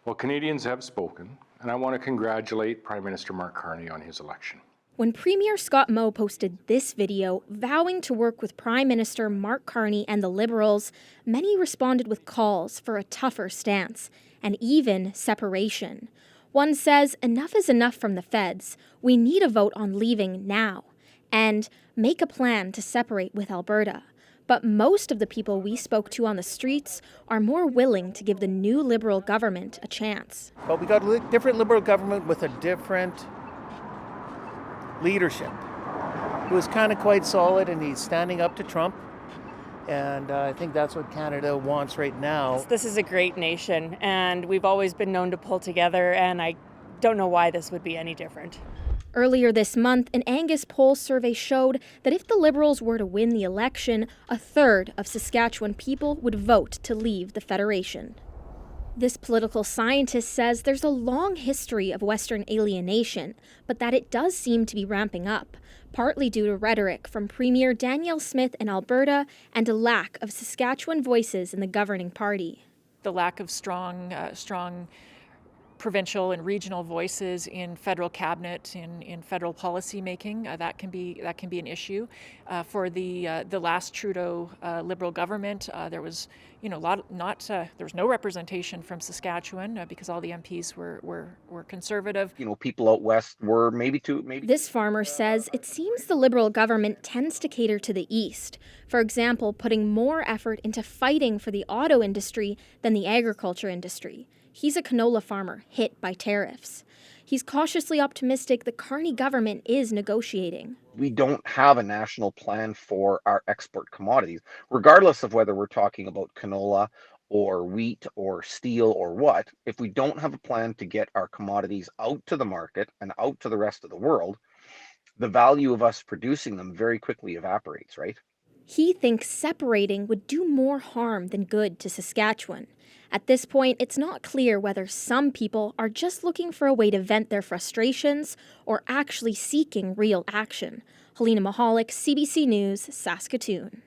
Well, Canadians have spoken, and I want to congratulate Prime Minister Mark Carney on his election. When Premier Scott Moe posted this video vowing to work with Prime Minister Mark Carney and the Liberals, many responded with calls for a tougher stance, and even separation. One says enough is enough from the feds. We need a vote on leaving now, and make a plan to separate with Alberta. But most of the people we spoke to on the streets are more willing to give the new Liberal government a chance. But we got a different Liberal government with a different leadership who is kind of quite solid, and he's standing up to Trump. And I think that's what Canada wants right now. This is a great nation, and we've always been known to pull together, and I don't know why this would be any different. Earlier this month, an Angus poll survey showed that if the Liberals were to win the election, a third of Saskatchewan people would vote to leave the Federation. This political scientist says there's a long history of Western alienation, but that it does seem to be ramping up, partly due to rhetoric from Premier Danielle Smith in Alberta and a lack of Saskatchewan voices in the governing party. The lack of strong provincial and regional voices in federal cabinet, in federal policy making, that can be an issue. For the last Trudeau Liberal government, there was there was no representation from Saskatchewan because all the MPs were conservative. People out west were maybe. This farmer says it seems the Liberal government tends to cater to the east. For example, putting more effort into fighting for the auto industry than the agriculture industry. He's a canola farmer hit by tariffs. He's cautiously optimistic the Carney government is negotiating. We don't have a national plan for our export commodities, regardless of whether we're talking about canola or wheat or steel or what. If we don't have a plan to get our commodities out to the market and out to the rest of the world, the value of us producing them very quickly evaporates, right? He thinks separating would do more harm than good to Saskatchewan. At this point, it's not clear whether some people are just looking for a way to vent their frustrations or actually seeking real action. Helena Mahalik, CBC News, Saskatoon.